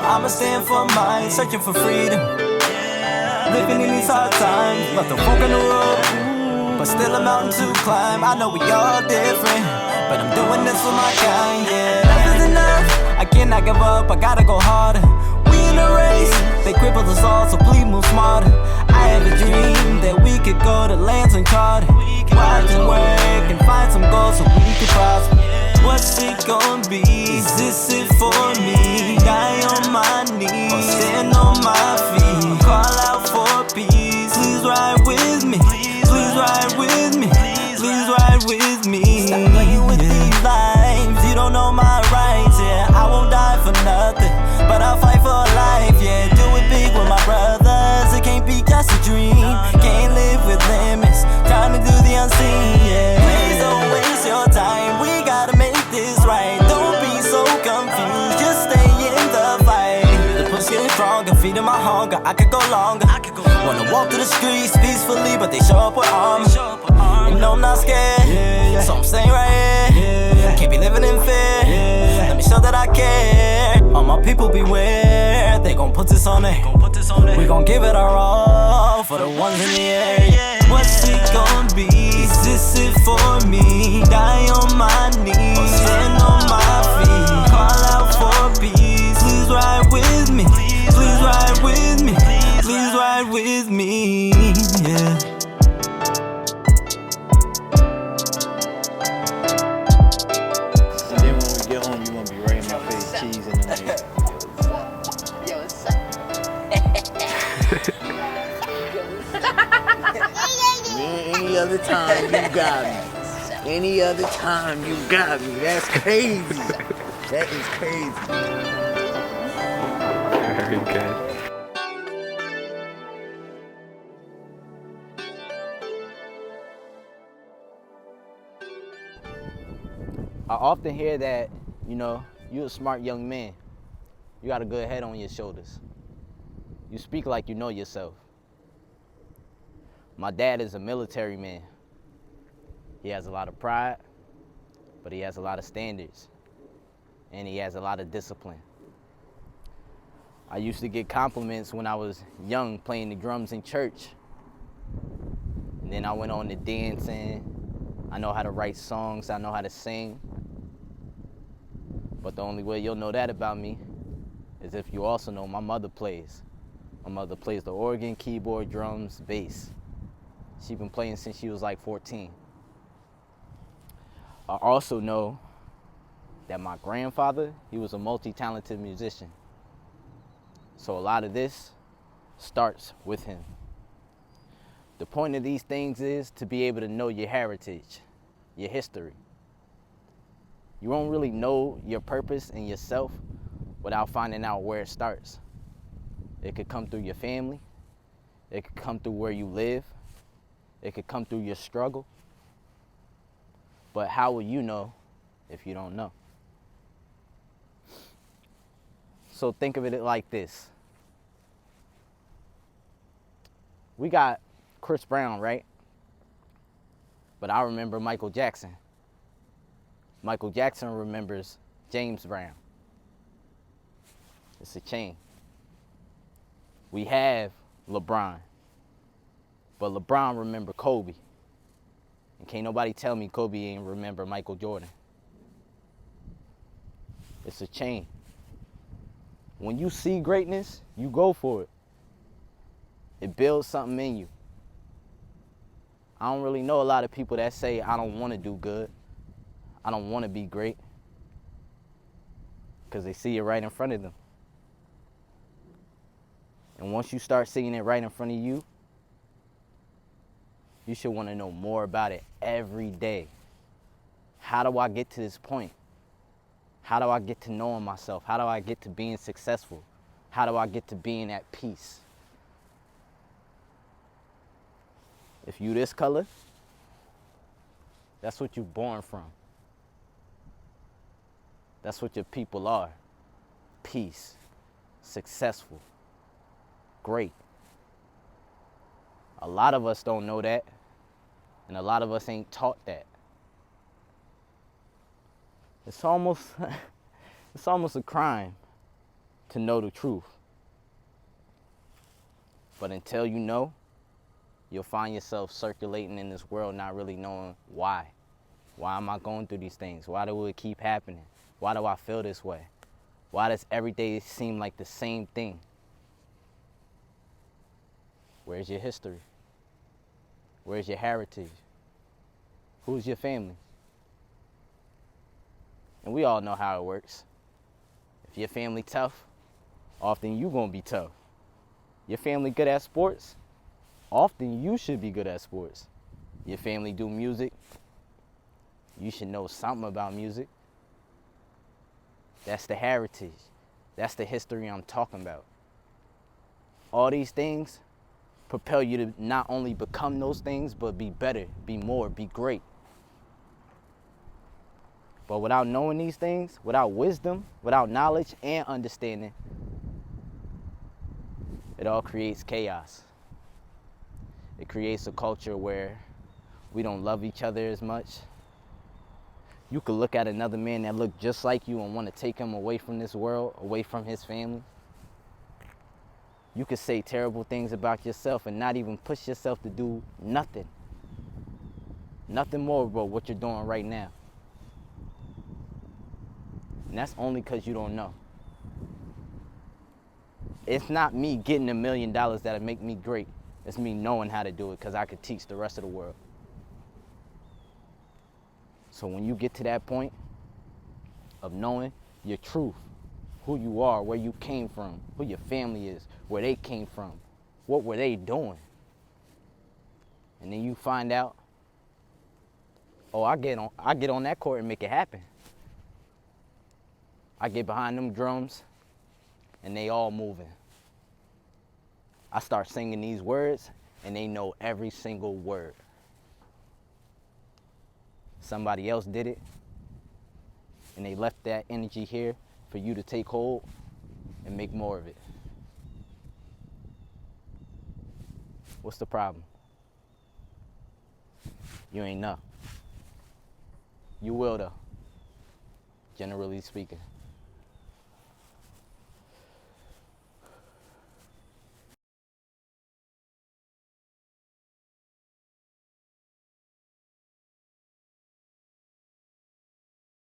I'ma stand for mine, searching for freedom. Living in these hard times, left the fork in the road, but still a mountain to climb. I know we all different, but I'm doing this for my kind, yeah. Enough is enough, I cannot give up, I gotta go harder. We in a race, they cripple us all, so please move smarter. I have a dream that we could go to lands uncharted. Watch and work and find some goals so we could prosper. What's it gonna be? Is this it for me? Die on my knees or stand on my feet? Call out for peace. Please ride with me. Please ride with me. Please ride with me. Stop playing with these lives. You don't know my rights, yeah. I won't die for nothing, but I'll fight for life, yeah. Do it big with my brothers. It can't be just a dream. Can't live with limits. Trying to do the unseen, yeah. Please don't waste your time. We gotta make this right. Don't be so confused. Just stay in the fight. The push getting stronger, feeding my hunger. I could go longer. Wanna walk through the streets peacefully, but they show up with armor. And no, I'm not scared, so I'm staying right here. Can't be living in fear. Let me show that I care. All my people beware. They gon' put this on it. We gon' give it our all for the ones in the air. What's it gon' be? Is this it for me? Die on my knees or stand on my feet? Call out for peace. Please ride with me. Please ride with me. Please ride with me. Yeah. And then when we get home, you gonna be right in my face, cheese in the way. Yo, what's up? Any other time you got me. Any other time you got me. That's crazy. That is crazy. Very good. I often hear that, you're a smart young man. You got a good head on your shoulders. You speak like you know yourself. My dad is a military man. He has a lot of pride, but he has a lot of standards, and he has a lot of discipline. I used to get compliments when I was young playing the drums in church. And then I went on to dancing. I know how to write songs, I know how to sing. But the only way you'll know that about me is if you also know my mother plays. My mother plays the organ, keyboard, drums, bass. She's been playing since she was like 14. I also know that my grandfather, he was a multi-talented musician. So a lot of this starts with him. The point of these things is to be able to know your heritage, your history. You won't really know your purpose and yourself without finding out where it starts. It could come through your family. It could come through where you live. It could come through your struggle. But how will you know if you don't know? So think of it like this. We got Chris Brown, right? But I remember Michael Jackson. Michael Jackson remembers James Brown. It's a chain. We have LeBron, but LeBron remember Kobe. And can't nobody tell me Kobe ain't remember Michael Jordan. It's a chain. When you see greatness, you go for it. It builds something in you. I don't really know a lot of people that say, I don't want to do good. I don't want to be great. Because they see it right in front of them. And once you start seeing it right in front of you, you should want to know more about it every day. How do I get to this point? How do I get to knowing myself? How do I get to being successful? How do I get to being at peace? If you this color, that's what you're born from. That's what your people are. Peace, successful, great. A lot of us don't know that, and a lot of us ain't taught that. It's almost a crime to know the truth. But until you know, you'll find yourself circulating in this world not really knowing why. Why am I going through these things? Why do it keep happening? Why do I feel this way? Why does every day seem like the same thing? Where's your history? Where's your heritage? Who's your family? And we all know how it works. If your family tough, often you gonna be tough. Your family good at sports, often you should be good at sports. Your family do music, you should know something about music. That's the heritage. That's the history I'm talking about. All these things propel you to not only become those things, but be better, be more, be great. But without knowing these things, without wisdom, without knowledge and understanding, it all creates chaos. It creates a culture where we don't love each other as much. You could look at another man that looked just like you and want to take him away from this world, away from his family. You could say terrible things about yourself and not even push yourself to do nothing. Nothing more about what you're doing right now. And that's only because you don't know. It's not me getting $1 million that'll make me great. It's me knowing how to do it because I could teach the rest of the world. So when you get to that point of knowing your truth, who you are, where you came from, who your family is, where they came from, what were they doing? And then you find out, oh, I get on that court and make it happen. I get behind them drums and they all moving. I start singing these words and they know every single word. Somebody else did it and they left that energy here for you to take hold and make more of it. What's the problem? You ain't know. You will though, generally speaking.